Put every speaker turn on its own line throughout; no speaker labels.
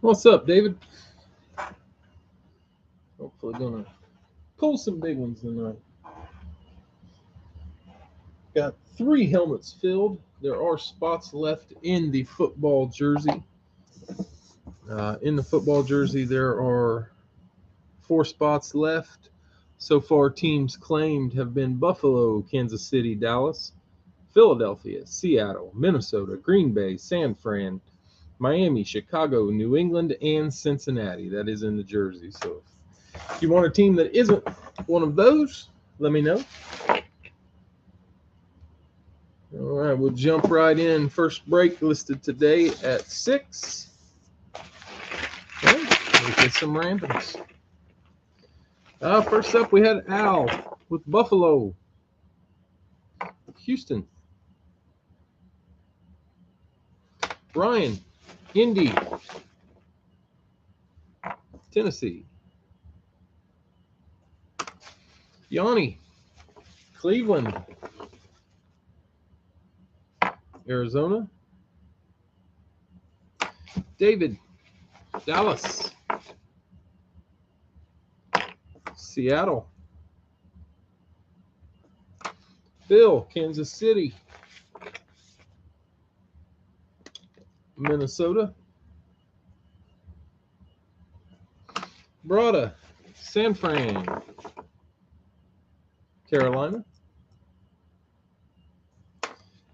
What's up, David? Hopefully gonna pull some big ones tonight. Got 3 helmets filled. There are spots left in the football jersey. In the football jersey, there are 4 spots left. So far, teams claimed have been Buffalo, Kansas City, Dallas, Philadelphia, Seattle, Minnesota, Green Bay, San Fran, Miami, Chicago, New England, and Cincinnati. That is in the jersey. So if you want a team that isn't one of those, let me know. All right, we'll jump right in. First break listed today at 6. Okay, we'll get some randoms. First up, we had Al with Buffalo. Houston. Ryan, Indy. Tennessee. Yanni, Cleveland. Arizona. David, Dallas. Seattle. Bill, Kansas City. Minnesota. Brada, San Fran. Carolina.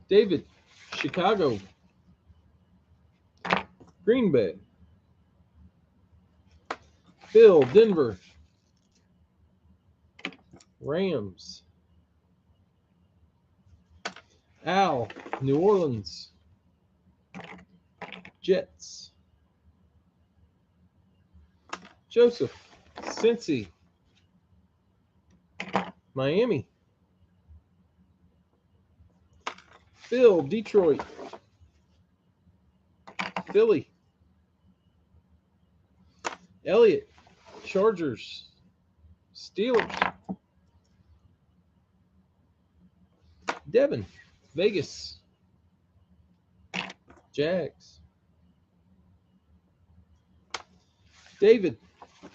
David, Chicago. Green Bay. Bill, Denver. Rams. Al, New Orleans. Jets. Joseph, Cincy. Miami. Phil, Detroit. Philly. Elliot, Chargers. Steelers. Devin, Vegas. Jags. David,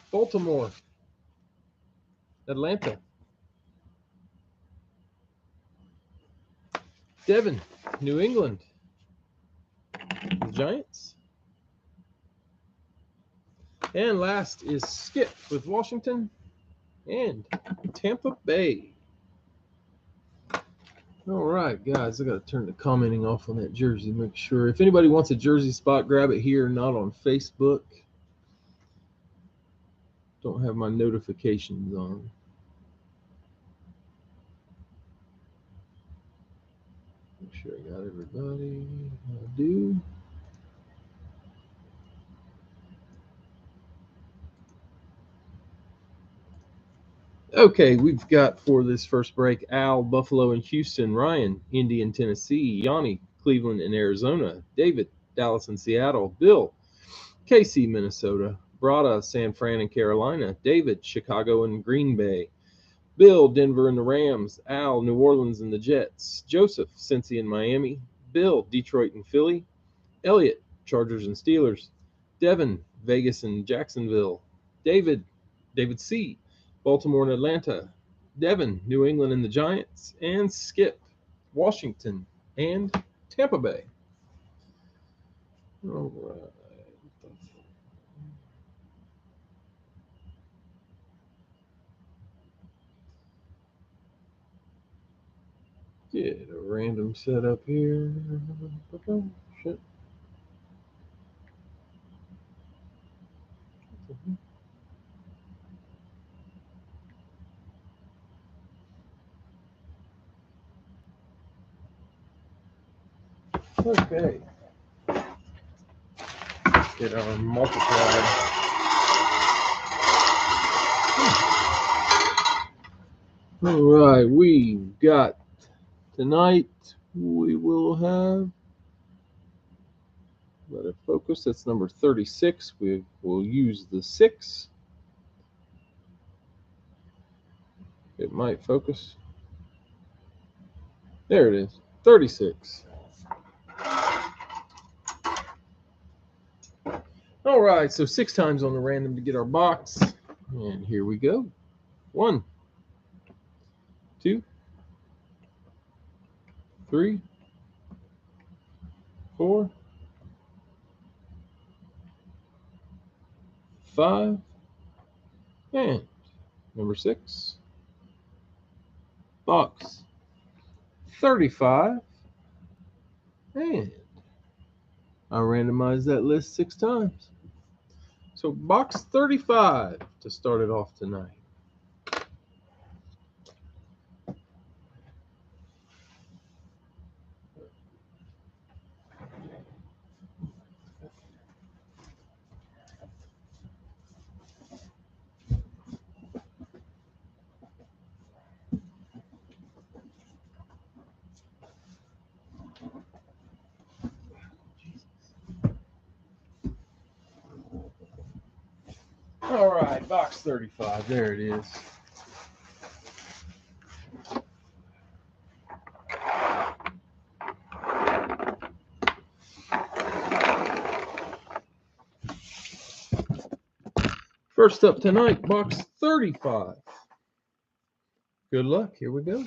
Baltimore. Atlanta. Devin, New England. The Giants. And last is Skip with Washington and Tampa Bay. All right, guys, I got to turn the commenting off on that jersey. Make sure if anybody wants a jersey spot, grab it here, not on Facebook. Don't have my notifications on. Make sure I got everybody. I do. Okay, we've got for this first break Al, Buffalo, and Houston. Ryan, Indy and Tennessee. Yanni, Cleveland and Arizona. David, Dallas and Seattle. Bill, KC, Minnesota. Brada, San Fran and Carolina. David, Chicago and Green Bay. Bill, Denver and the Rams. Al, New Orleans and the Jets. Joseph, Cincy and Miami. Bill, Detroit and Philly. Elliot, Chargers and Steelers. Devin, Vegas and Jacksonville. David C., Baltimore and Atlanta. Devin, New England and the Giants. And Skip, Washington and Tampa Bay. All right. Get a random setup here. Shit. Okay. Get our multiplied. All right, we've got tonight. We will have. Let it focus. That's number 36. We will use the 6. It might focus. There it is. 36. All right, so 6 times on the random to get our box. And here we go. 1, 2, 3, 4, 5, and number 6. Box 35. And I randomized that list 6 times. So box 35 to start it off tonight. All right, box 35. There it is. First up tonight, box 35. Good luck. Here we go.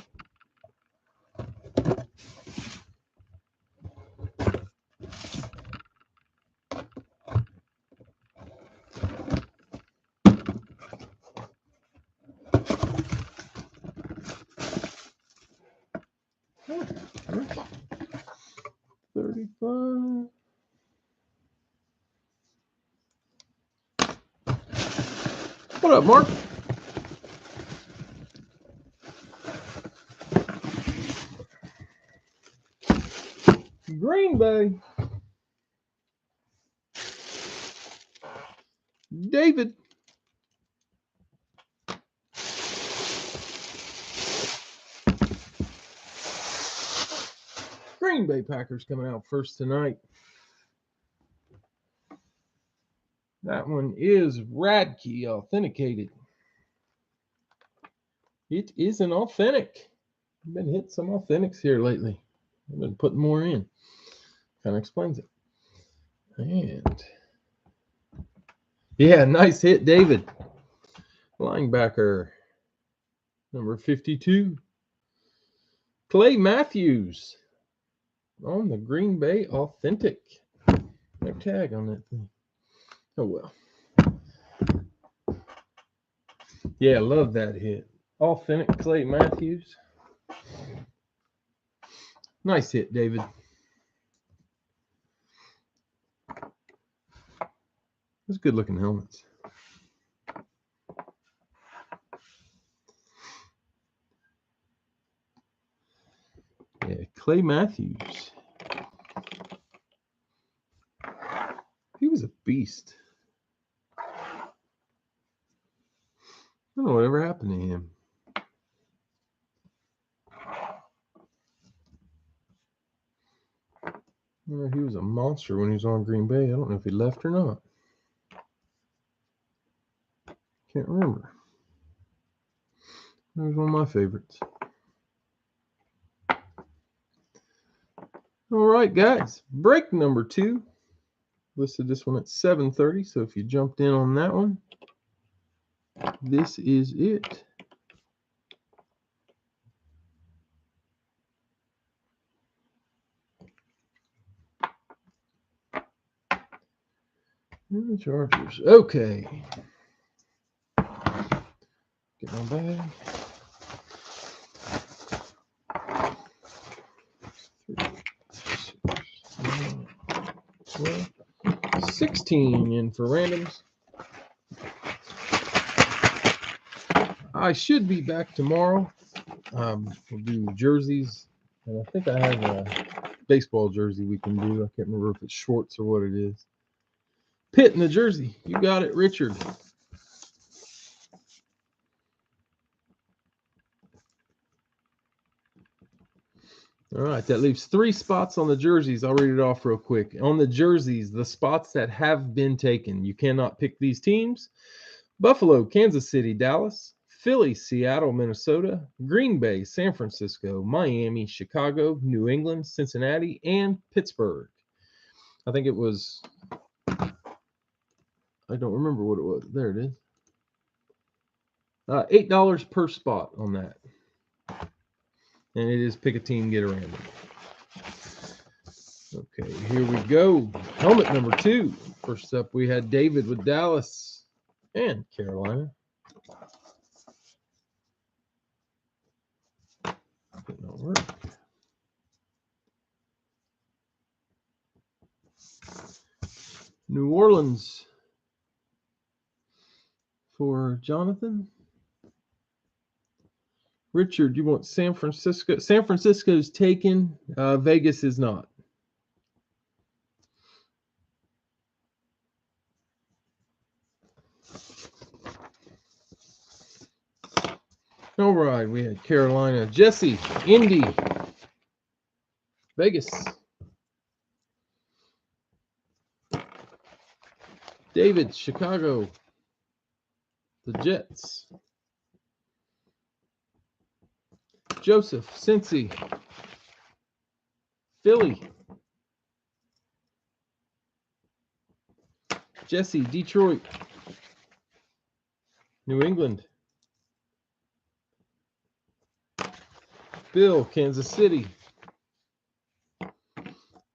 Oh, 35. What up, Mark? Green Bay. David. Green Bay Packers coming out first tonight. That one is Radke authenticated. It is an authentic. I've been hitting some authentics here lately. I've been putting more in. Kind of explains it. And yeah, nice hit, David. Linebacker number 52. Clay Matthews on the Green Bay authentic. No tag on that thing. Oh well. Yeah, love that hit. Authentic Clay Matthews. Nice hit, David. Those good looking helmets. Yeah, Clay Matthews. He was a beast. I don't know whatever happened to him. Well, he was a monster when he was on Green Bay. I don't know if he left or not. Can't remember. That was one of my favorites. All right, guys. Break number 2. Listed this one at 7:30. So if you jumped in on that one, this is it. And the Chargers. Okay. Get my bag. 16 in for randoms. I should be back tomorrow. We'll do jerseys. And I think I have a baseball jersey we can do. I can't remember if it's Schwartz or what it is. Pitt in the jersey. You got it, Richard. All right, that leaves 3 spots on the jerseys. I'll read it off real quick. On the jerseys, the spots that have been taken. You cannot pick these teams. Buffalo, Kansas City, Dallas, Philly, Seattle, Minnesota, Green Bay, San Francisco, Miami, Chicago, New England, Cincinnati, and Pittsburgh. I think it was I don't remember what it was. There it is. $8 per spot on that. And it is pick a team, get a random. Okay, here we go. Helmet number 2. First up, we had David with Dallas and Carolina. Did not work. New Orleans for Jonathan. Richard, you want San Francisco? San Francisco's taken. Vegas is not. All right, we had Carolina. Jesse, Indy, Vegas. David, Chicago, the Jets. Joseph, Cincy, Philly. Jesse, Detroit, New England. Bill, Kansas City,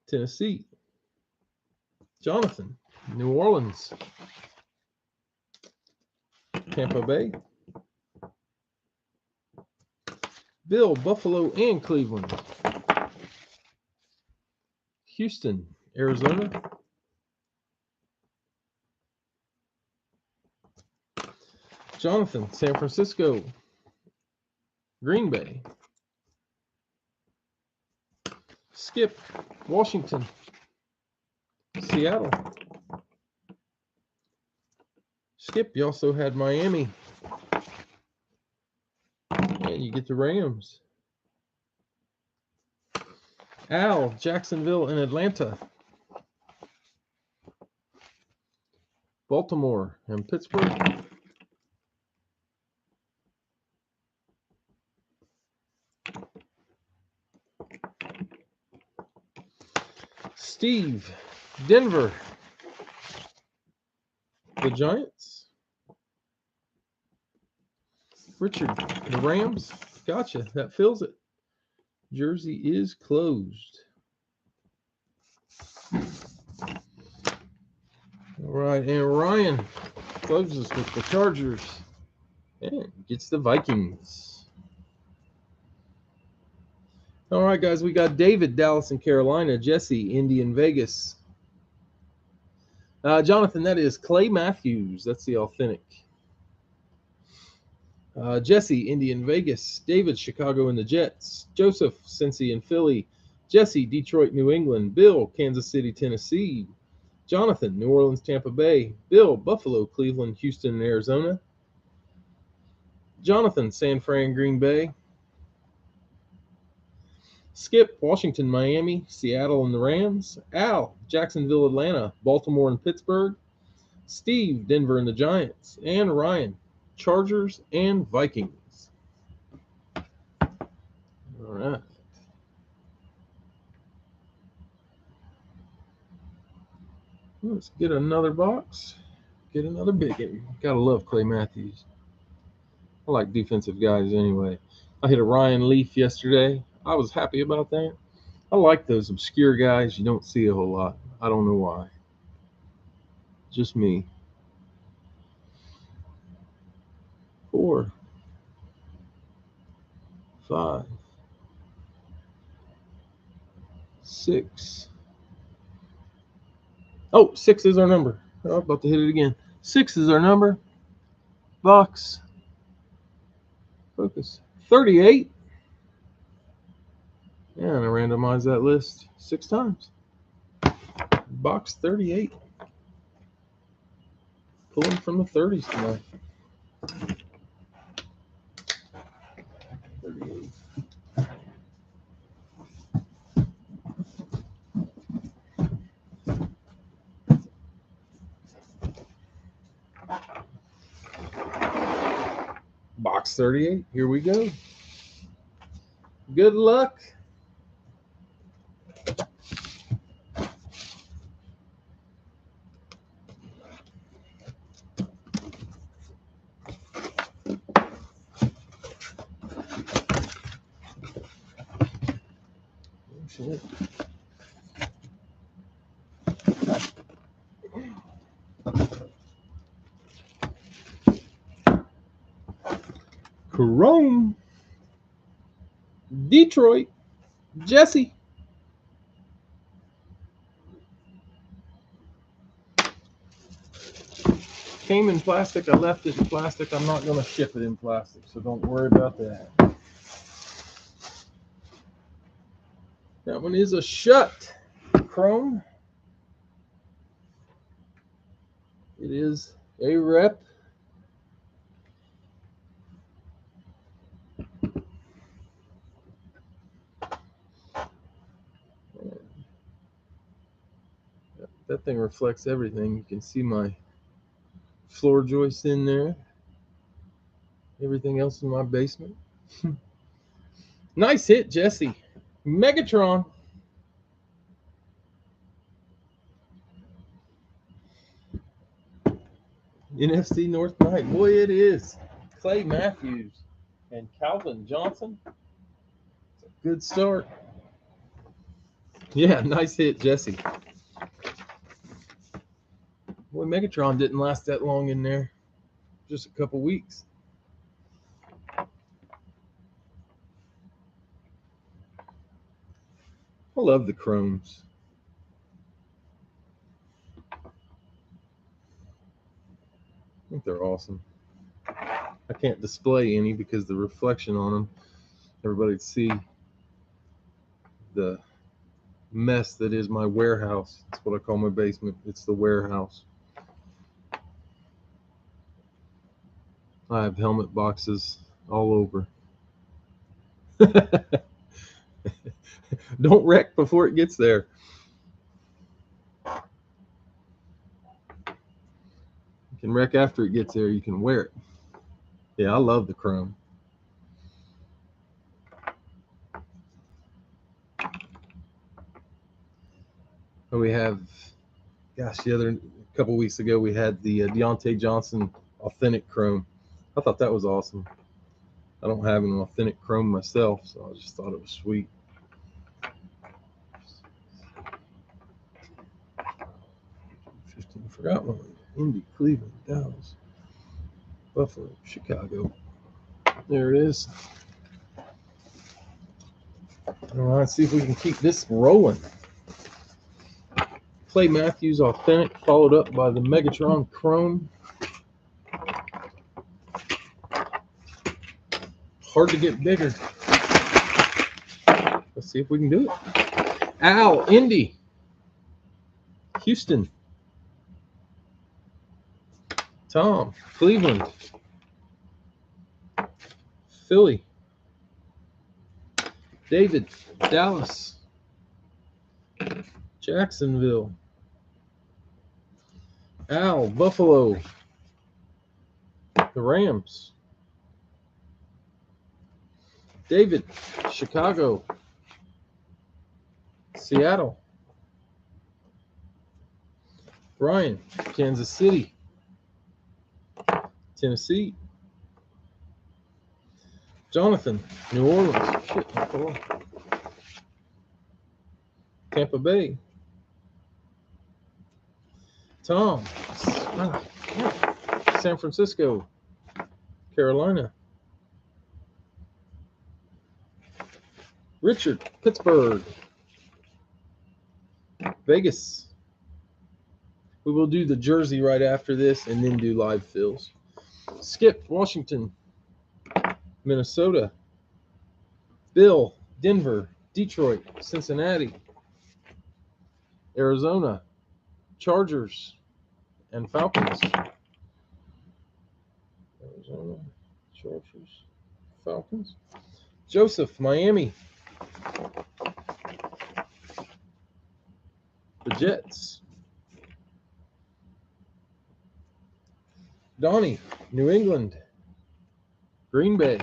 Tennessee. Jonathan, New Orleans, Tampa Bay. Bill, Buffalo and Cleveland. Houston, Arizona. Jonathan, San Francisco, Green Bay. Skip, Washington, Seattle. Skip, you also had Miami. And you get the Rams. Al, Jacksonville and Atlanta. Baltimore and Pittsburgh. Steve, Denver, the Giants. Richard, the Rams. Gotcha, that fills it. Jersey is closed. All right, and Ryan closes with the Chargers and gets the Vikings. All right, guys, we got David, Dallas and Carolina. Jesse, Indy and Vegas. Jonathan, that is Clay Matthews. That's the authentic. Jesse, Indy and Vegas. David, Chicago and the Jets. Joseph, Cincy and Philly. Jesse, Detroit, New England. Bill, Kansas City, Tennessee. Jonathan, New Orleans, Tampa Bay. Bill, Buffalo, Cleveland, Houston, and Arizona. Jonathan, San Fran, Green Bay. Skip, Washington, Miami, Seattle, and the Rams. Al, Jacksonville, Atlanta, Baltimore, and Pittsburgh. Steve, Denver, and the Giants. And Ryan, Chargers and Vikings. All right. Let's get another box. Get another big one. Gotta love Clay Matthews. I like defensive guys anyway. I hit a Ryan Leaf yesterday. I was happy about that. I like those obscure guys you don't see a whole lot. I don't know why. Just me. 4, 5, 6. Oh, 6 is our number. Oh, I'm about to hit it again. 6 is our number. Box. Focus. 38. Yeah, and I randomized that list 6 times. Box 38. Pulling from the 30s tonight. 38. Box 38. Here we go. Good luck. Shit. Chrome. Detroit. Jesse. Came in plastic. I left it in plastic. I'm not going to ship it in plastic, so don't worry about that. That one is a shut. Chrome. It is a rep. That thing reflects everything. You can see my floor joist in there. Everything else in my basement. Nice hit, Jesse. Megatron. NFC North Night. Boy, it is. Clay Matthews and Calvin Johnson. It's a good start. Yeah, nice hit, Jesse. Boy, Megatron didn't last that long in there. Just a couple weeks. I love the chromes. I think they're awesome. I can't display any because the reflection on them, everybody'd see the mess that is my warehouse. That's what I call my basement. It's the warehouse. I have helmet boxes all over. Don't wreck before it gets there. You can wreck after it gets there. You can wear it. Yeah, I love the chrome. We have, gosh, the other couple weeks ago we had the Deontay Johnson authentic chrome. I thought that was awesome. I don't have an authentic chrome myself, so I just thought it was sweet. I forgot one. Indy, Cleveland, Dallas, Buffalo, Chicago. There it is. All right, let's see if we can keep this rolling. Clay Matthews authentic, followed up by the Megatron Chrome. Hard to get bigger. Let's see if we can do it. Al, Indy, Houston, Tom, Cleveland, Philly, David, Dallas, Jacksonville, Al, Buffalo, the Rams, David, Chicago, Seattle, Brian, Kansas City, Tennessee, Jonathan, New Orleans, Tampa Bay, Tom, San Francisco, Carolina, Richard, Pittsburgh, Vegas. We will do the jersey right after this and then do live fills. Skip, Washington, Minnesota, Bill, Denver, Detroit, Cincinnati, Arizona, Chargers, and Falcons. Arizona, Chargers, Falcons. Joseph, Miami. The Jets. Donnie, New England. Green Bay.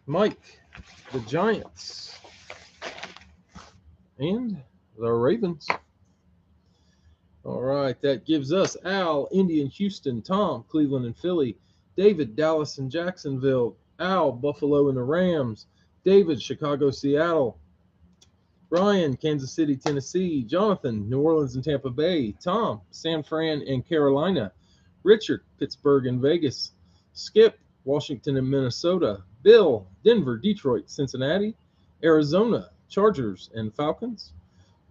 Mike, the Giants. And the Ravens. All right, that gives us Al, Indy and Houston, Tom, Cleveland and Philly, David, Dallas and Jacksonville, Al, Buffalo and the Rams, David, Chicago, Seattle. Brian, Kansas City, Tennessee. Jonathan, New Orleans and Tampa Bay. Tom, San Fran and Carolina. Richard, Pittsburgh and Vegas. Skip, Washington and Minnesota. Bill, Denver, Detroit, Cincinnati. Arizona, Chargers and Falcons.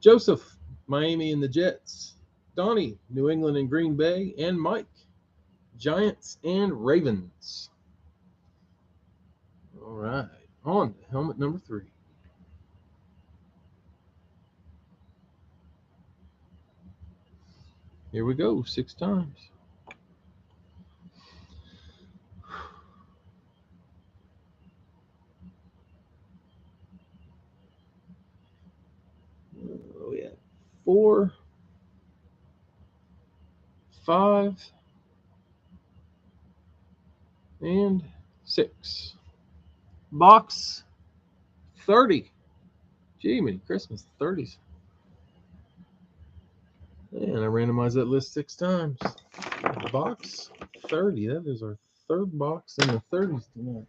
Joseph, Miami and the Jets. Donnie, New England and Green Bay. And Mike, Giants and Ravens. All right, on to helmet number 3. Here we go, 6 times. We have 4, 5, and 6. Box 30. Gee, many Christmas 30s. And I randomized that list 6 times. Box 30. That is our 3rd box in the 30s tonight.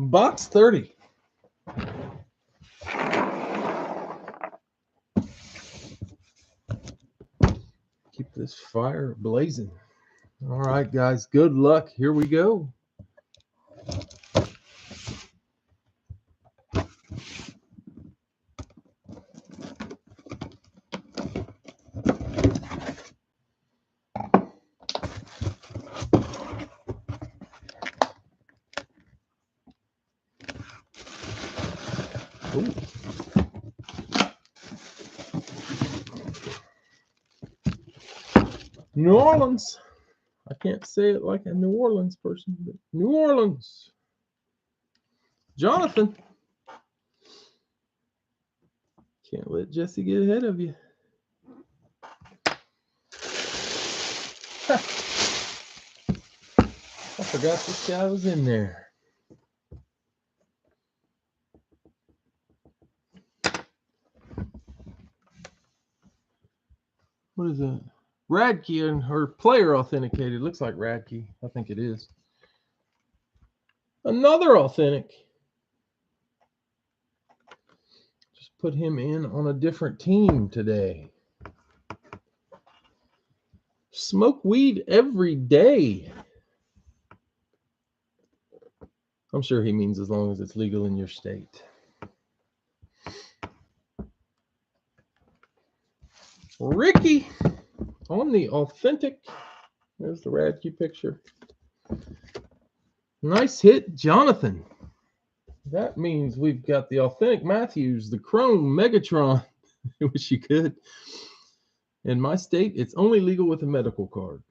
Box 30. Keep this fire blazing. All right, guys, good luck. Here we go. Ooh. New Orleans. I can't say it like a New Orleans person, but New Orleans. Jonathan. Can't let Jesse get ahead of you. I forgot this guy was in there. What is that? Radke and her player authenticated. Looks like Radke. I think it is. Another authentic. Just put him in on a different team today. Smoke weed every day. I'm sure he means as long as it's legal in your state. Ricky on the authentic. There's the Radke picture. Nice hit, Jonathan. That means we've got the authentic Matthews, the Chrome Megatron. I wish you could. In my state, it's only legal with a medical card.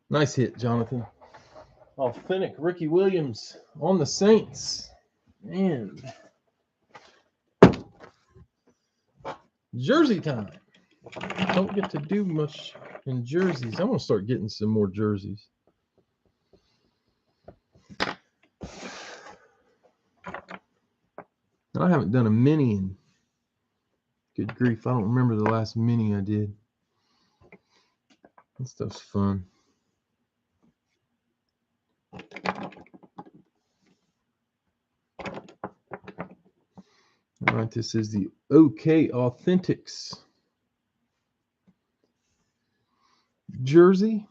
Nice hit, Jonathan. Authentic Ricky Williams on the Saints. And jersey time. Don't get to do much in jerseys. I'm going to start getting some more jerseys. I haven't done a mini in good grief. I don't remember the last mini I did. That stuff's fun. All right, this is the OK Authentics jersey.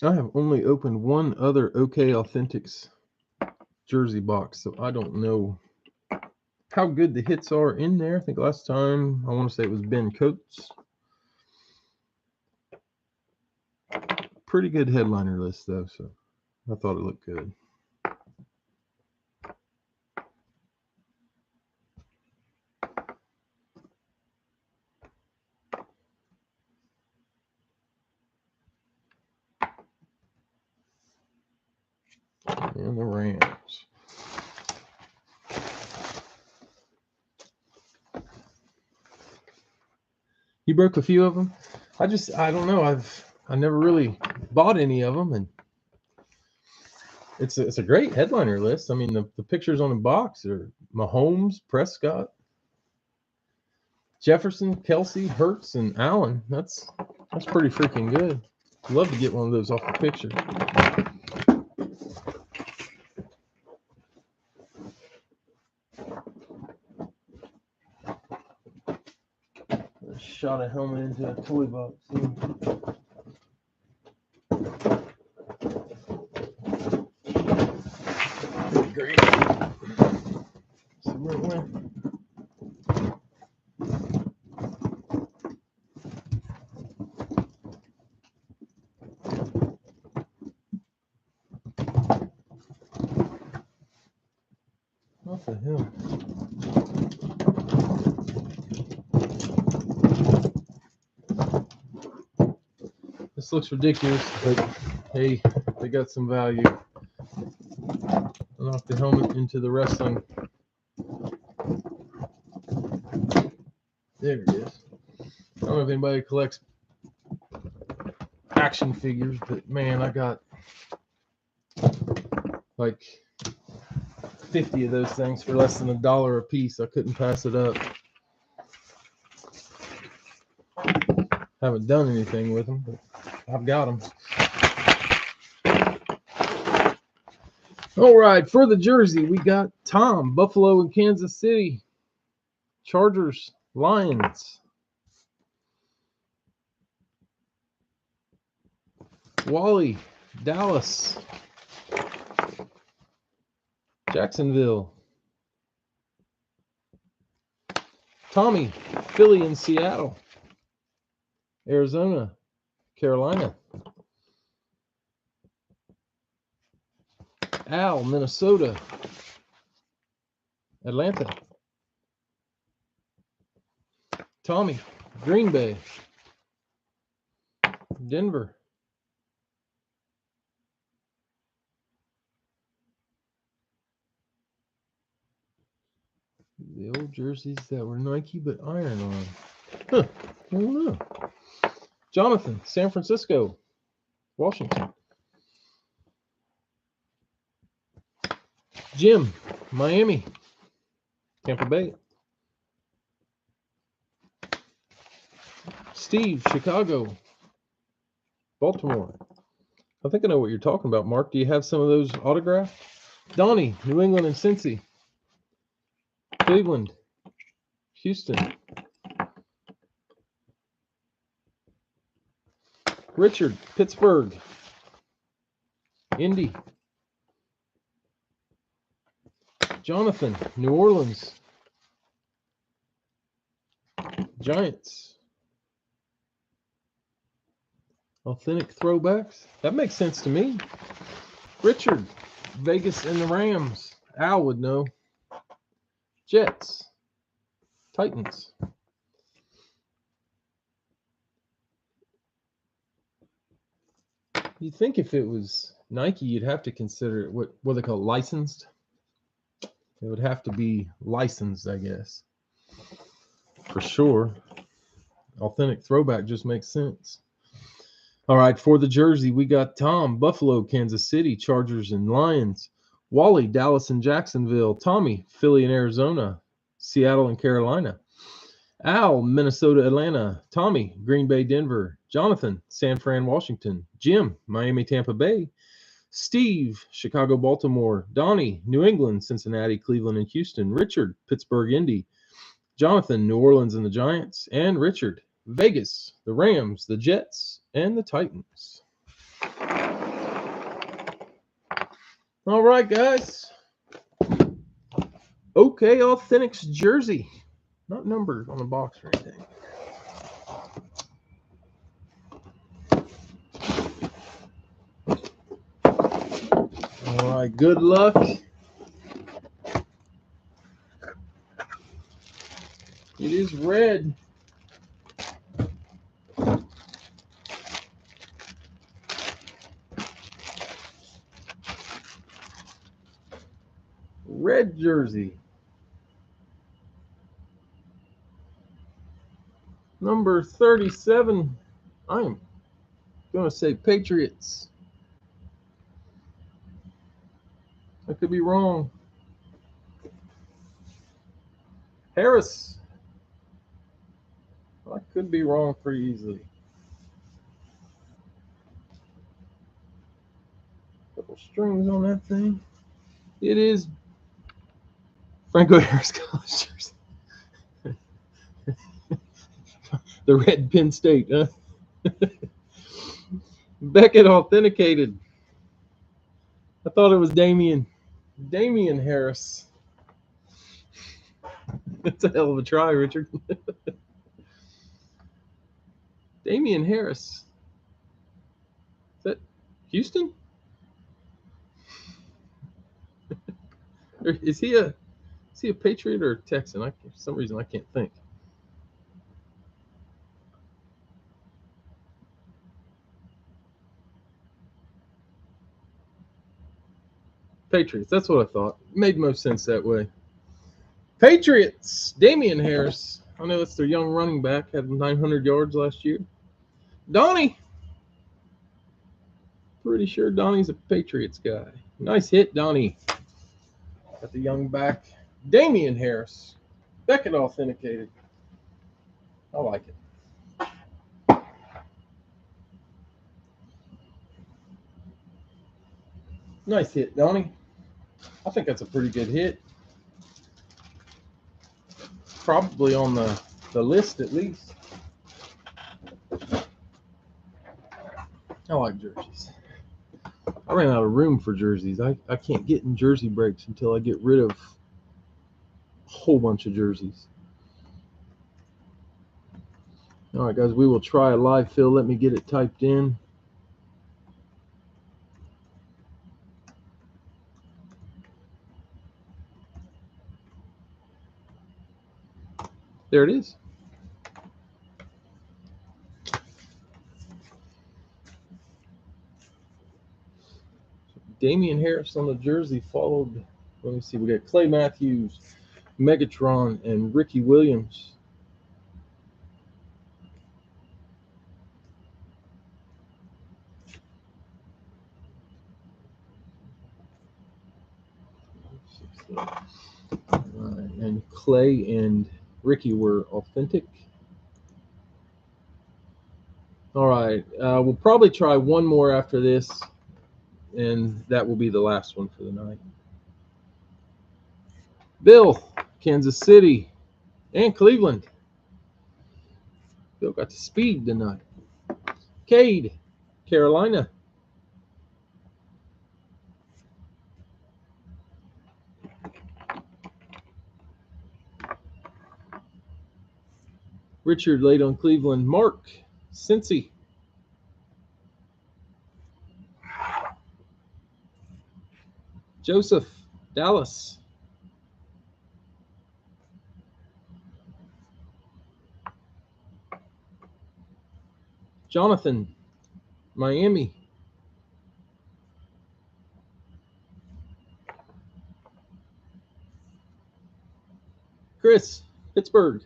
I have only opened one other OK Authentics jersey box, so I don't know how good the hits are in there. I think last time, I want to say it was Ben Coates. Pretty good headliner list, though, so I thought it looked good. and the Rams. You broke a few of them. I don't know. I never really bought any of them, and it's a great headliner list. I mean, the pictures on the box are Mahomes, Prescott, Jefferson, Kelsey, Hurts, and Allen. That's pretty freaking good. I'd love to get one of those off the picture. I shot a helmet into a toy box. Great. See where it went. What the hell? This looks ridiculous, but hey, they got some value. Knock the helmet into the wrestling. There it is. I don't know if anybody collects action figures, but man, I got like 50 of those things for less than $1 a piece. I couldn't pass it up. Haven't done anything with them, but I've got them. All right, for the jersey, we got Tom, Buffalo and Kansas City, Chargers, Lions, Wally, Dallas, Jacksonville, Tommy, Philly and Seattle, Arizona, Carolina, Al, Minnesota, Atlanta, Tommy, Green Bay, Denver, the old jerseys that were Nike but iron on. Huh, I don't know. Jonathan, San Francisco, Washington. Jim, Miami, Tampa Bay. Steve, Chicago, Baltimore. I think I know what you're talking about, Mark. Do you have some of those autographed? Donnie, New England and Cincy. Cleveland, Houston. Richard, Pittsburgh, Indy. Jonathan, New Orleans, Giants. Authentic throwbacks. That makes sense to me. Richard, Vegas and the Rams. Al would know. Jets, Titans. You'd think if it was Nike, you'd have to consider it what they call licensed. It would have to be licensed, I guess. For sure. Authentic throwback just makes sense. All right, for the jersey, we got Tom, Buffalo, Kansas City, Chargers and Lions. Wally, Dallas and Jacksonville. Tommy, Philly and Arizona. Seattle and Carolina. Al, Minnesota, Atlanta. Tommy, Green Bay, Denver. Jonathan, San Fran, Washington. Jim, Miami, Tampa Bay. Steve, Chicago, Baltimore. Donnie, New England, Cincinnati, Cleveland, and Houston. Richard, Pittsburgh, Indy. Jonathan, New Orleans and the Giants. And Richard, Vegas, the Rams, the Jets, and the Titans. All right, guys. OK Authentics jersey. Not numbered on the box or anything. All right, good luck. It is red. red jersey. Number 37. I'm going to say Patriots. I could be wrong. Harris. I could be wrong pretty easily. Couple strings on that thing. It is Franco Harris college jersey. The red Penn State, huh? Beckett authenticated. I thought it was Damian Harris. That's a hell of a try, Richard. Damian Harris. Is that Houston? Or is he a Patriot or a Texan? For some reason I can't think. Patriots. That's what I thought. Made most sense that way. Patriots. Damian Harris. I know that's their young running back. Had 900 yards last year. Donnie. Pretty sure Donnie's a Patriots guy. Nice hit, Donnie. Got the young back. Damian Harris. Beckett authenticated. I like it. Nice hit, Donnie. I think that's a pretty good hit. Probably on the list at least. I like jerseys. I ran out of room for jerseys. I can't get in jersey breaks until I get rid of a whole bunch of jerseys. All right, guys, we will try a live fill. Let me get it typed in. There it is. Damian Harris on the jersey followed. Let me see. We got Clay Matthews, Megatron, and Ricky Williams. And Clay and Ricky were authentic. All right. We'll probably try one more after this, and that will be the last one for the night. Bill, Kansas City, and Cleveland. Bill got the speed tonight. Cade, Carolina. Richard laid on Cleveland. Mark, Cincy. Joseph, Dallas. Jonathan, Miami. Chris, Pittsburgh.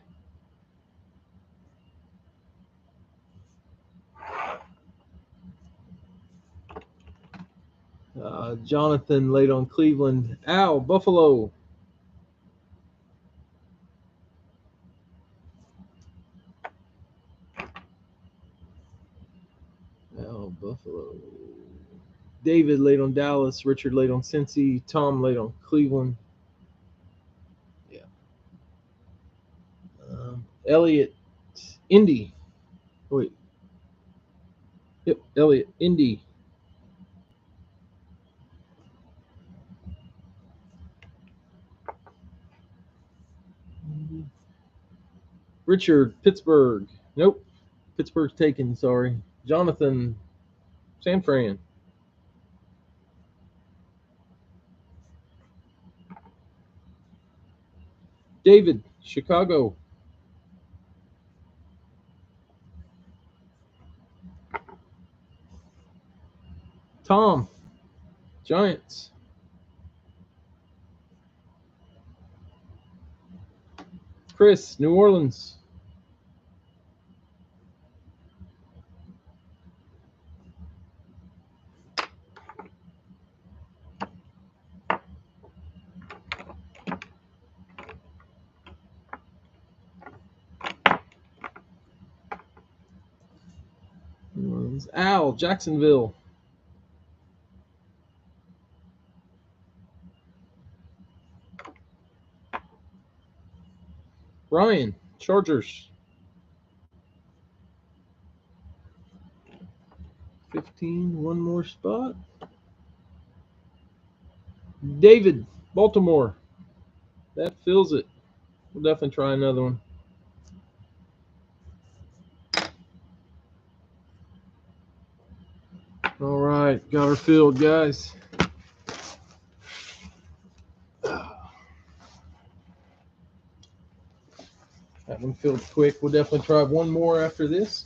Jonathan laid on Cleveland. Al, Buffalo. Al, Buffalo. David laid on Dallas. Richard laid on Cincy. Tom laid on Cleveland. Yeah. Elliot, Indy. Wait. Yep, Elliot, Indy. Richard, Pittsburgh. Nope. Pittsburgh's taken, sorry. Jonathan, San Fran. David, Chicago. Tom, Giants. Chris, New Orleans. Al, Jacksonville. Ryan, Chargers. 15, one more spot. David, Baltimore. That fills it. We'll definitely try another one. All right, got our field, guys. That one filled quick. We'll definitely try one more after this.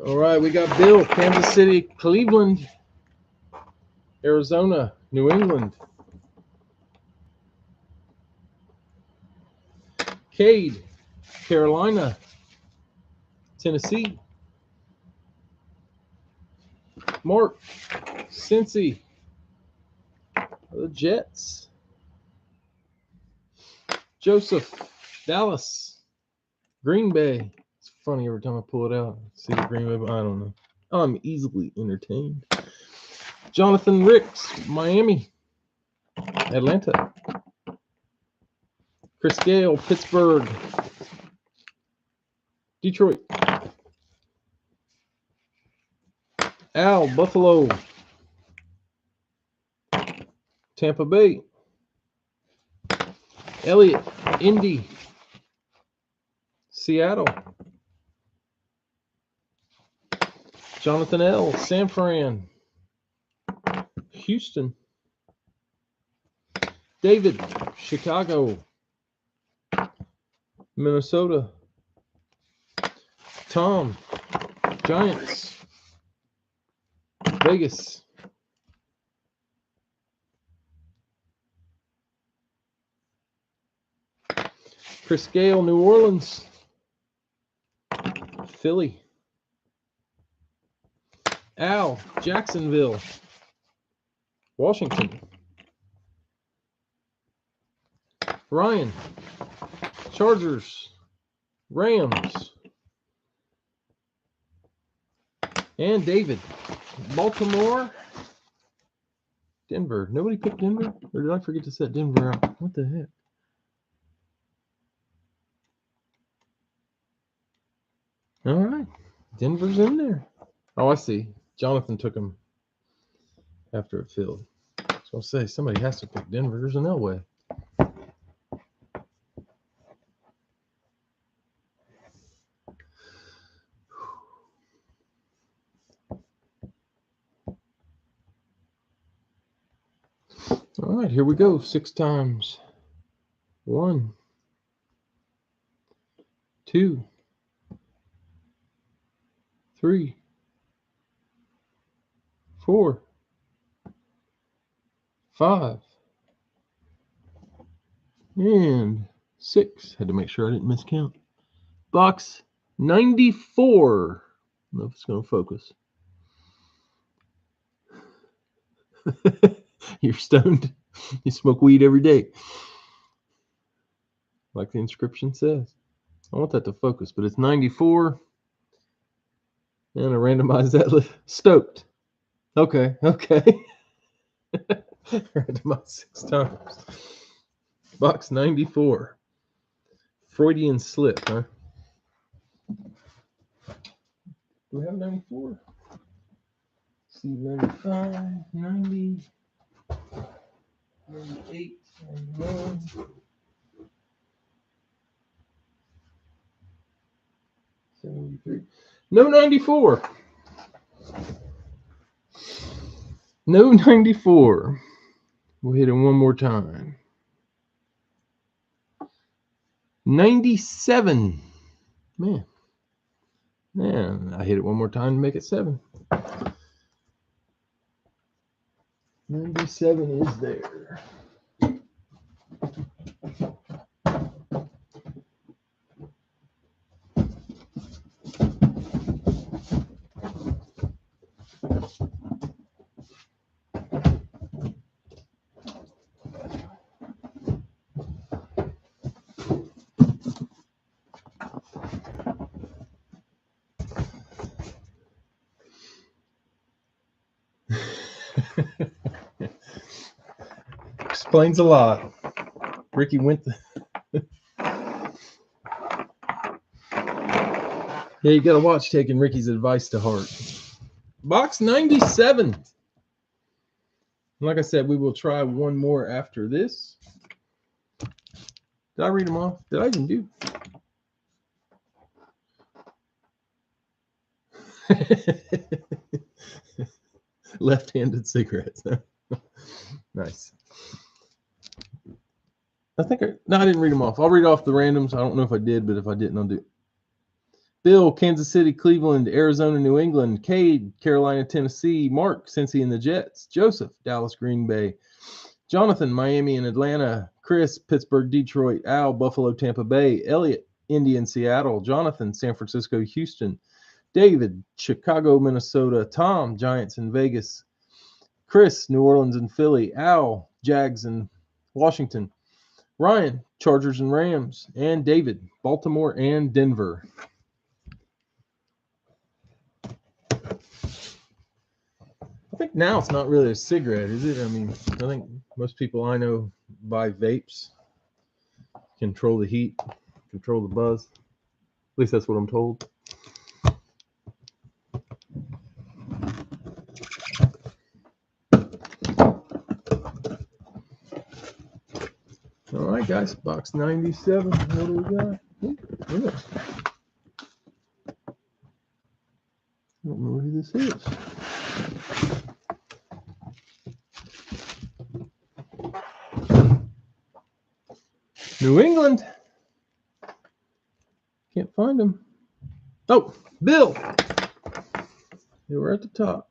All right, we got Bill, Kansas City, Cleveland, Arizona, New England. Cade, Carolina, Tennessee. Mark, Cincy, the Jets. Joseph, Dallas, Green Bay. It's funny every time I pull it out. See the Green Bay, but I don't know. I'm easily entertained. Jonathan Ricks, Miami, Atlanta. Chris Gale, Pittsburgh, Detroit. Al, Buffalo, Tampa Bay. Elliot, Indy, Seattle. Jonathan L, San Fran, Houston. David, Chicago, Minnesota. Tom, Giants, Vegas. Chris Gale, New Orleans, Philly. Al, Jacksonville, Washington. Ryan, Chargers, Rams. And David, Baltimore, Denver. Nobody picked Denver? Or did I forget to set Denver out? What the heck? All right. Denver's in there. Oh, I see. Jonathan took him after it filled. So I'll say somebody has to pick Denver. There's no way. All right, here we go. 6 times. 1, 2, 3, 4, 5, and 6. Had to make sure I didn't miscount. Box 94. I don't know if it's going to focus. You're stoned. You smoke weed every day. Like the inscription says. I want that to focus, but it's 94. And I randomized that. Stoked. Okay. Randomized 6 times. Box 94. Freudian slip, huh? Do we have 94? See, 95, 90, 98, 99. No 94. No 94. We'll hit it one more time. 97. Man, And I hit it one more time to make it 7. 97 is there. Explains a lot. Ricky went yeah, you gotta watch taking Ricky's advice to heart. Box 97. Like I said, we will try one more after this. Did I read them off? Did I even do? Left-handed cigarettes. Nice. I didn't read them off. I'll read off the randoms. I don't know if I did, but if I didn't, I'll do it. Bill, Kansas City, Cleveland, Arizona, New England. Cade, Carolina, Tennessee. Mark, Cincy and the Jets. Joseph, Dallas, Green Bay. Jonathan, Miami and Atlanta. Chris, Pittsburgh, Detroit. Al, Buffalo, Tampa Bay. Elliot, Indy and Seattle. Jonathan, San Francisco, Houston. David, Chicago, Minnesota. Tom, Giants in Vegas. Chris, New Orleans and Philly. Al, Jags and Washington. Ryan, Chargers and Rams. And David, Baltimore and Denver. I think now it's not really a cigarette, is it? I mean, I think most people I know buy vapes. Control the heat, control the buzz. At least that's what I'm told. All right, guys, box 97. What do we got? Ooh, I don't know who this is. New England. Can't find them. Oh, Bill. They were at the top.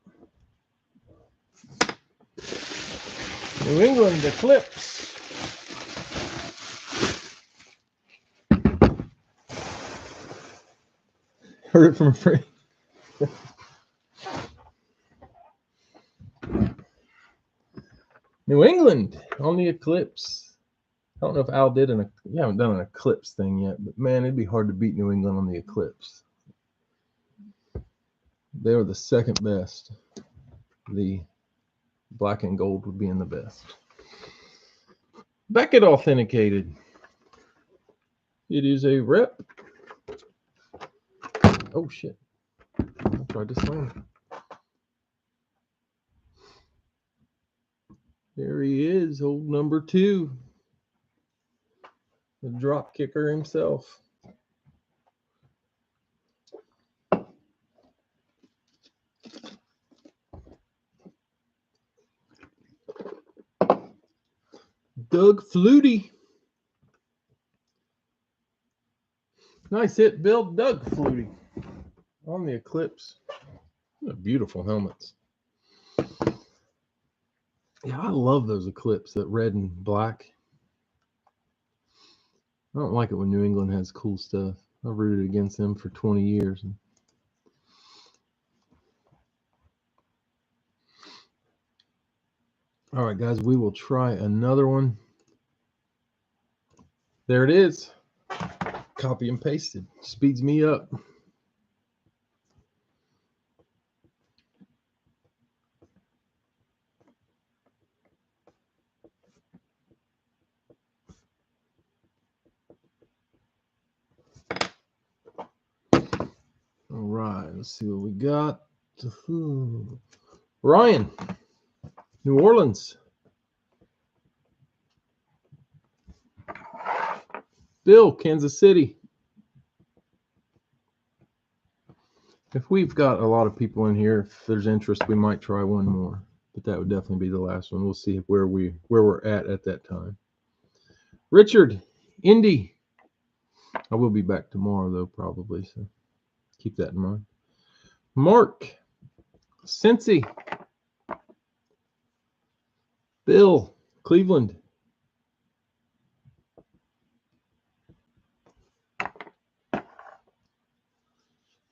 New England Eclipse. Heard it from a friend. New England on the Eclipse. I don't know if Al did we haven't done an Eclipse thing yet, but man, it'd be hard to beat New England on the Eclipse. They were the second best. The black and gold would be in the best. Beckett authenticated. It is a rep. Oh shit. I tried to slam it. There he is, old number 2. The drop kicker himself. Doug Flutie. Nice hit, Bill. Doug Flutie on the Eclipse. Beautiful helmets. Yeah, I love those Eclipse, that red and black. I don't like it when New England has cool stuff. I've rooted against them for 20 years. All right, guys, we will try another one. There it is. Copy and pasted. Speeds me up. All right, let's see what we got. Ryan, New Orleans. Bill, Kansas City. If we've got a lot of people in here, if there's interest, we might try one more. But that would definitely be the last one. We'll see where we're at that time. Richard, Indy. I will be back tomorrow though, probably. So Keep that in mind. Mark, Cincy. Bill, Cleveland.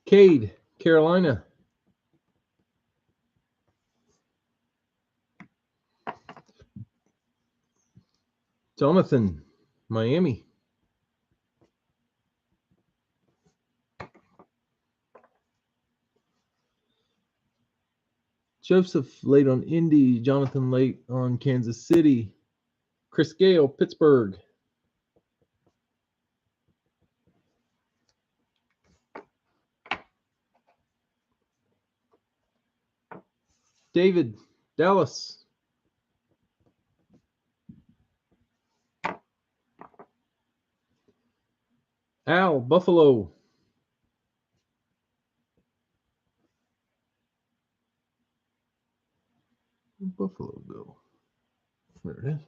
Cade, Carolina. Jonathan, Miami. Joseph late on Indy. Jonathan late on Kansas City. Chris Gale, Pittsburgh. David, Dallas. Al, Buffalo. Buffalo Bill. There it is.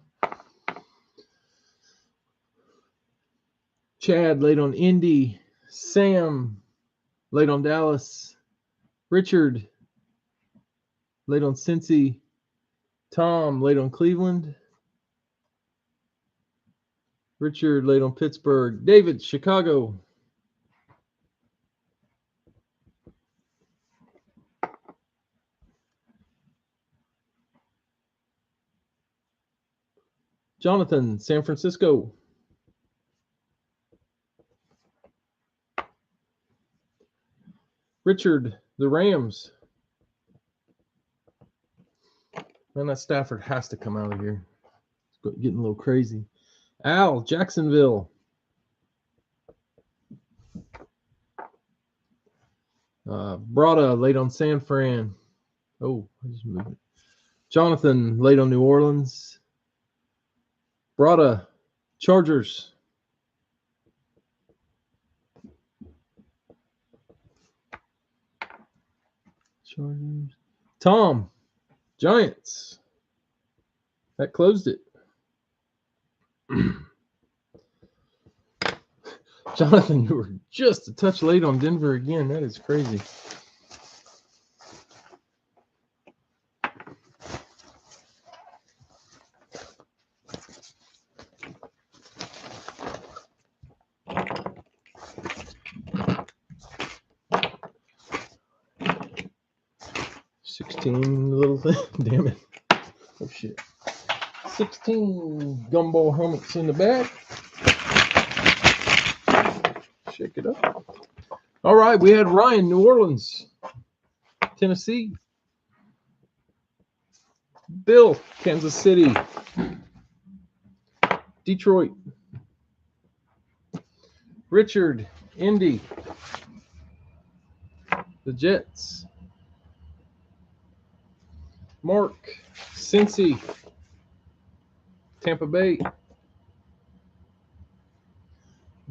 Chad late on Indy. Sam late on Dallas. Richard late on Cincy. Tom late on Cleveland. Richard late on Pittsburgh. David, Chicago. Jonathan, San Francisco. Richard, the Rams. Man, that Stafford has to come out of here. It's getting a little crazy. Al, Jacksonville. Brada, late on San Fran. Oh, I just moved it. Jonathan, late on New Orleans. Brada, Chargers. Chargers. Tom, Giants. That closed it. Jonathan, you were just a touch late on Denver again. That is crazy. Little thing. Damn it. Oh, shit. 16 gumball helmets in the back. Shake it up. All right, we had Ryan, New Orleans, Tennessee. Bill, Kansas City. Detroit. Richard, Indy. The Jets. Mark, Cincy. Tampa Bay.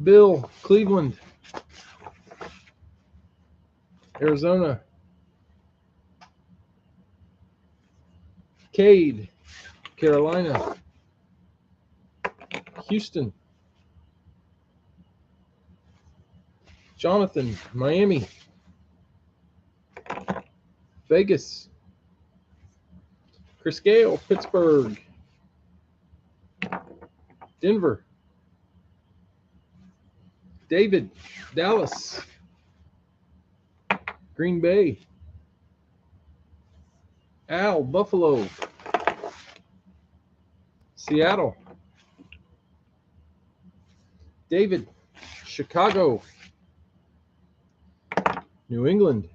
Bill, Cleveland. Arizona. Cade, Carolina. Houston. Jonathan, Miami. Vegas. Chris Gale, Pittsburgh. Denver. David, Dallas. Green Bay. Al, Buffalo. Seattle. David, Chicago. New England.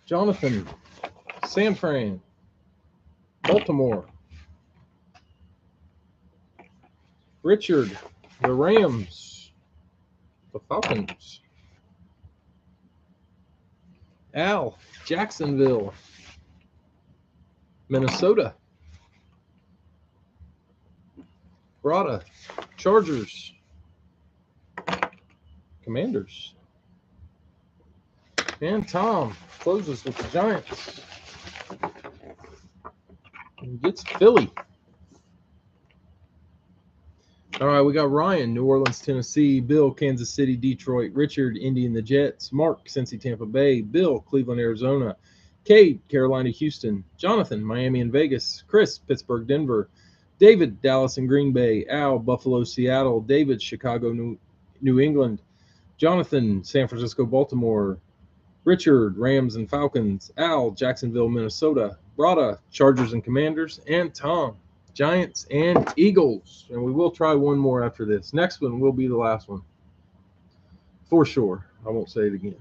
Jonathan, San Fran. Baltimore. Richard, the Rams. The Falcons. Al, Jacksonville. Minnesota. Brada, Chargers. Commanders. And Tom closes with the Giants. And gets Philly. All right, we got Ryan, New Orleans, Tennessee. Bill, Kansas City, Detroit. Richard, Indy and the Jets. Mark, Cincy, Tampa Bay. Bill, Cleveland, Arizona. Cade, Carolina, Houston. Jonathan, Miami and Vegas. Chris, Pittsburgh, Denver. David, Dallas and Green Bay. Al, Buffalo, Seattle. David, Chicago, New England. Jonathan, San Francisco, Baltimore. Richard, Rams and Falcons. Al, Jacksonville, Minnesota. Brada, Chargers and Commanders. And Tom, Giants and Eagles. And we will try one more after this. Next one will be the last one. For sure. I won't say it again.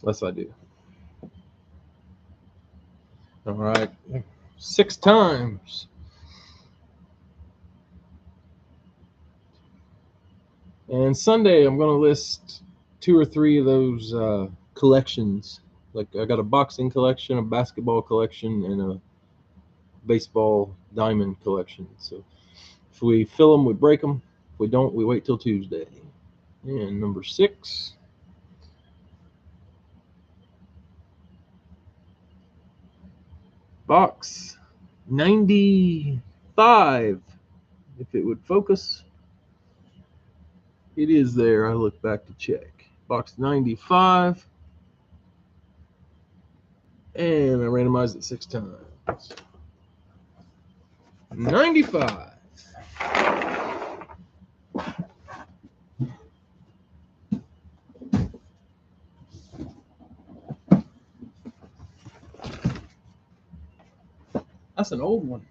Unless I do. All right. 6 times. And Sunday, I'm going to list 2 or 3 of those collections. Like I got a boxing collection, a basketball collection, and a baseball diamond collection. So if we fill them, we break them. If we don't, we wait till Tuesday. And number 6. Box 95. If it would focus. It is there. I look back to check. Box 95. And I randomized it 6 times. 95. That's an old one.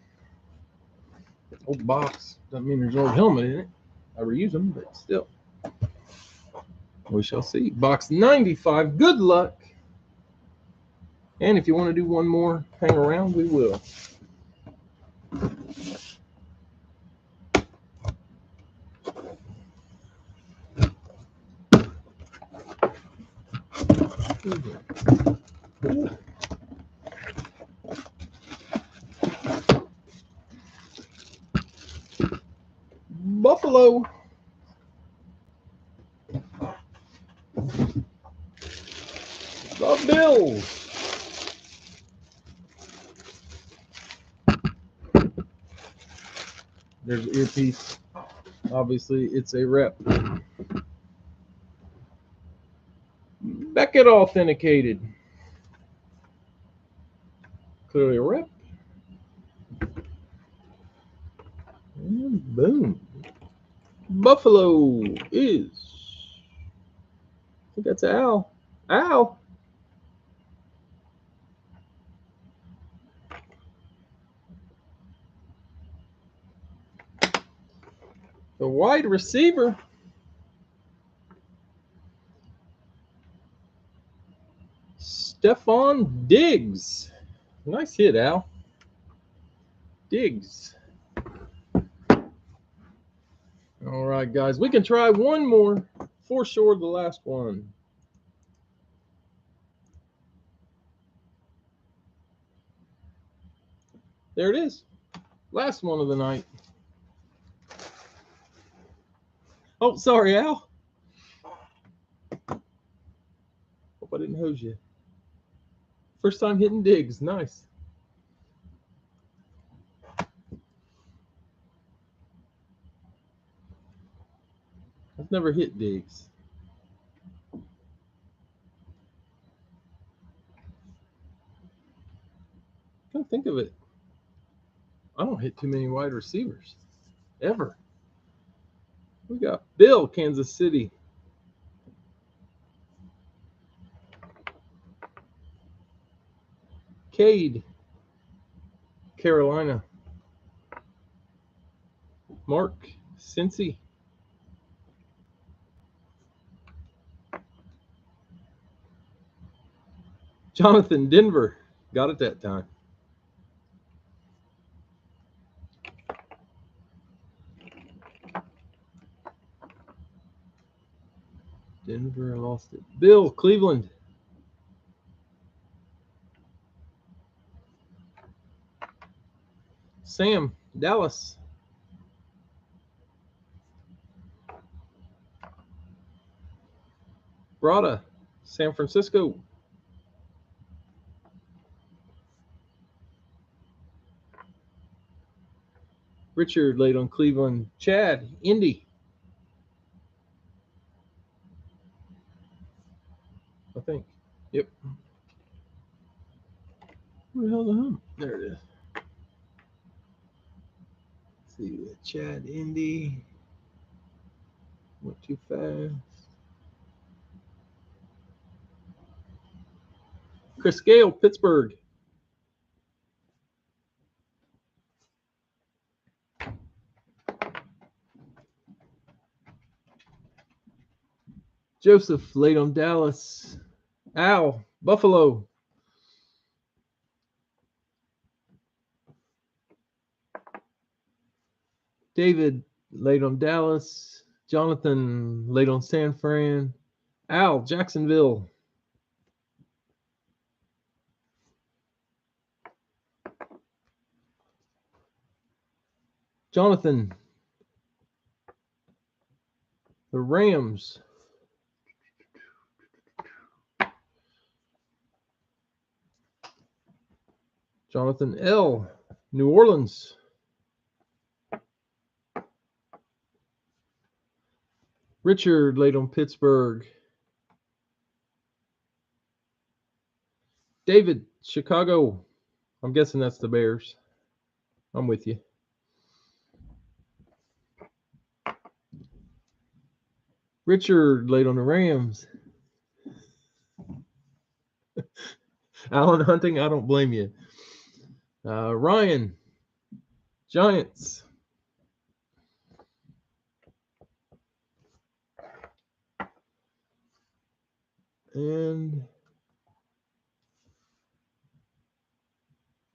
Old box. Doesn't mean there's an old helmet in it. I reuse them, but still. We shall see. Box 95. Good luck. And if you want to do one more, hang around, we will. Buffalo. The Bills. There's the earpiece. Obviously, it's a rep. Beckett authenticated. Clearly a rep. And boom. Buffalo is. I think that's Al. Al. The wide receiver. Stephon Diggs. Nice hit, Al. Diggs. All right, guys. We can try one more. For sure, the last one. There it is. Last one of the night. Oh, sorry, Al. Hope I didn't hose you. First time hitting Diggs. Nice. I've never hit Diggs. Come think of it. I don't hit too many wide receivers. Ever. We got Bill, Kansas City. Cade, Carolina. Mark, Cincy. Jonathan, Denver. Got it that time. Denver, I lost it. Bill, Cleveland. Sam, Dallas. Brada, San Francisco. Richard late on Cleveland. Chad, Indy. I think. Yep. Where the hell's the hum? There it is. Let's see, Chad, Indy. Went too fast. Chris Gale, Pittsburgh. Joseph late on Dallas. Al, Buffalo. David late on Dallas. Jonathan late on San Fran. Al, Jacksonville. Jonathan, the Rams. Jonathan L, New Orleans. Richard late on Pittsburgh. David, Chicago. I'm guessing that's the Bears. I'm with you. Richard late on the Rams. Alan Hunting, I don't blame you. Ryan, Giants. And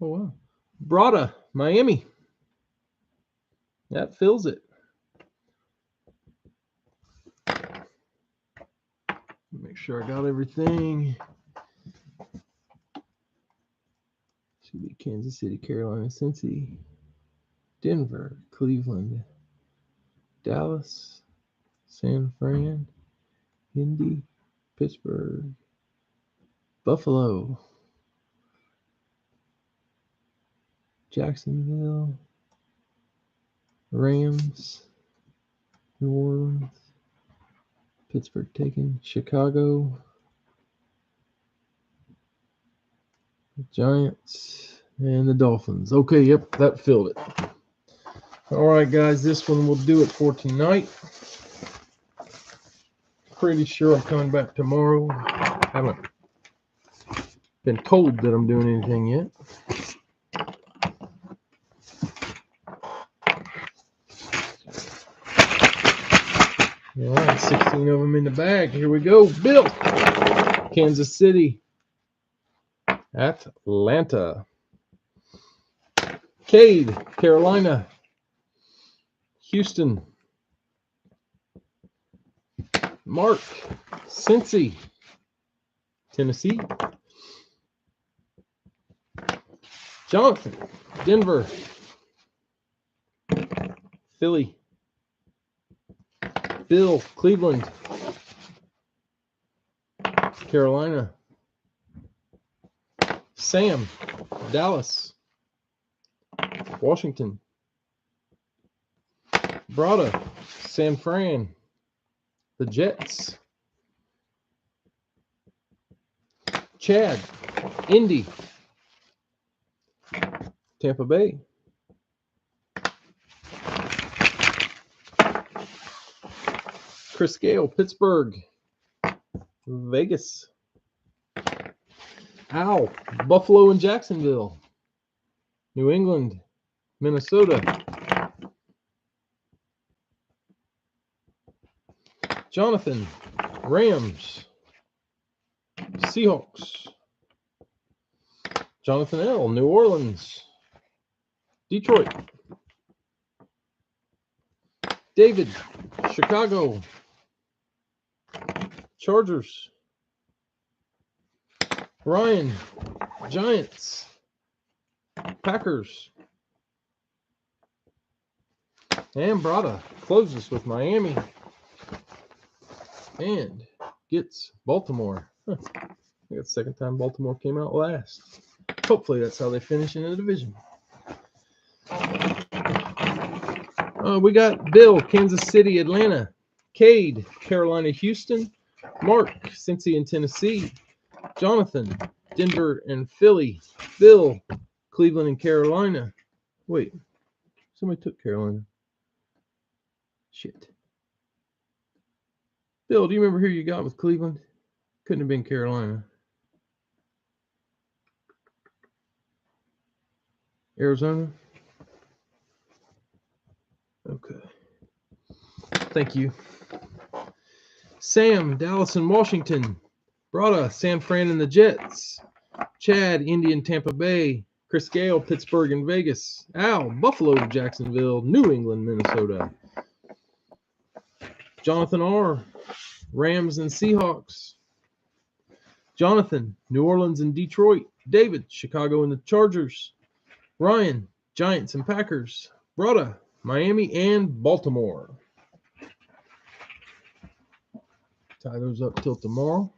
oh wow, Brada, Miami. That fills it. Make sure I got everything. Should be Kansas City, Carolina, Cincy, Denver, Cleveland, Dallas, San Fran, Indy, Pittsburgh, Buffalo, Jacksonville, Rams, New Orleans, Pittsburgh taken, Chicago, the Giants, and the Dolphins. Okay, yep, that filled it. All right, guys, this one will do it for tonight. Pretty sure I'm coming back tomorrow. Haven't been told that I'm doing anything yet. All right, 16 of them in the bag. Here we go. Bill, Kansas City, Atlanta. Cade, Carolina, Houston. Mark, Cincy, Tennessee. Jonathan, Denver, Philly. Bill, Cleveland, Carolina. Sam, Dallas, Washington. Brada, San Fran, the Jets. Chad, Indy, Tampa Bay. Chris Gale, Pittsburgh, Vegas. Al, Buffalo and Jacksonville, New England, Minnesota. Jonathan, Rams, Seahawks. Jonathan L, New Orleans, Detroit. David, Chicago, Chargers. Ryan, Giants, Packers. And Brada closes with Miami and gets Baltimore. I think that's the second time Baltimore came out last. Hopefully that's how they finish in the division. We got Bill, Kansas City, Atlanta. Cade, Carolina, Houston. Mark, Cincy and Tennessee. Jonathan, Denver and Philly. Bill, Cleveland and Carolina. Wait, somebody took Carolina. Shit. Bill, do you remember who you got with Cleveland? Couldn't have been Carolina. Arizona? Okay. Thank you. Sam, Dallas and Washington. Brada, San Fran and the Jets. Chad, Indy and Tampa Bay. Chris Gale, Pittsburgh and Vegas. Al, Buffalo, Jacksonville, New England, Minnesota. Jonathan R., Rams and Seahawks. Jonathan, New Orleans and Detroit. David, Chicago and the Chargers. Ryan, Giants and Packers. Brada, Miami and Baltimore. Tie those up till tomorrow.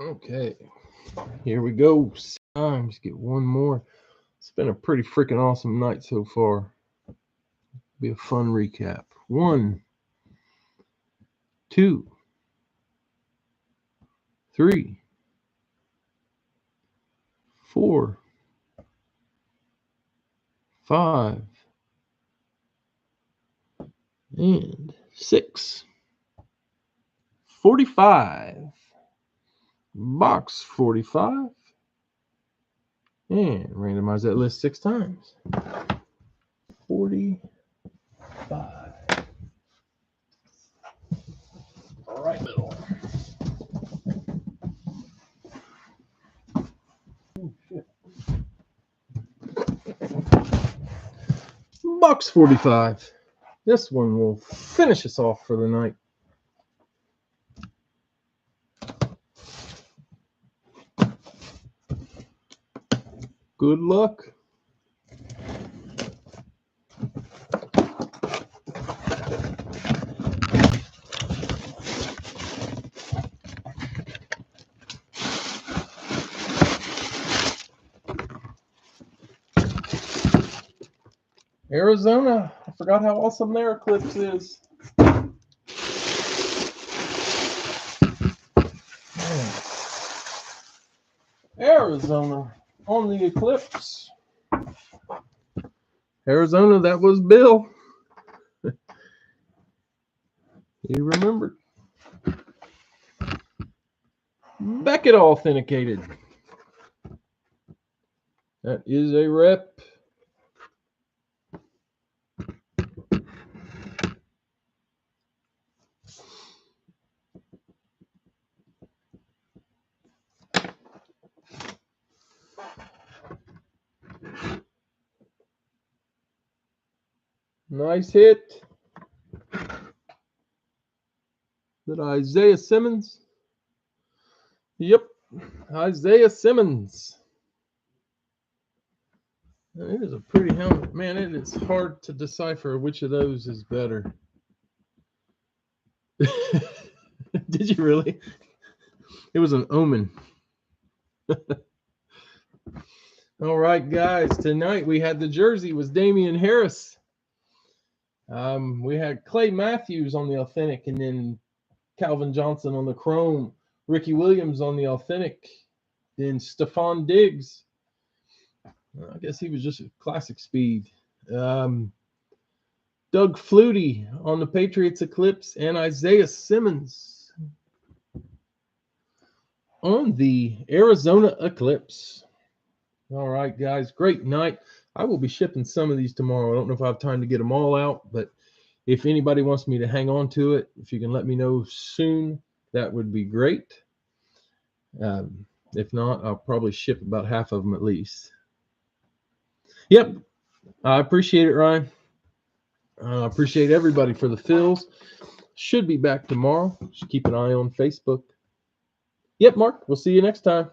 Okay, here we go. Let's get one more. It's been a pretty freaking awesome night so far. Be a fun recap. 1, 2, 3, 4, 5, and 6. 45. Box 45. And randomize that list 6 times. 45. All right, middle. Oh, shit. Box 45. This one will finish us off for the night. Good luck. Arizona. I forgot how awesome their eclipse is. Man. Arizona on the eclipse. Arizona, that was Bill. You remembered. Beckett authenticated. That is a rep. Nice hit. Is it Isaiah Simmons? Yep, Isaiah Simmons. It is a pretty helmet. Man, it is hard to decipher which of those is better. Did you really? It was an omen. All right, guys. Tonight we had the jersey was Damian Harris. We had Clay Matthews on the authentic, and then Calvin Johnson on the chrome. Ricky Williams on the authentic. Then Stephon Diggs. I guess he was just a classic speed. Doug Flutie on the Patriots Eclipse, and Isaiah Simmons on the Arizona Eclipse. All right, guys, great night. I will be shipping some of these tomorrow. I don't know if I have time to get them all out, but if anybody wants me to hang on to it, if you can let me know soon, that would be great. If not, I'll probably ship about half of them at least. Yep, I appreciate it, Ryan. I appreciate everybody for the fills. Should be back tomorrow. Just keep an eye on Facebook. Yep, Mark, we'll see you next time.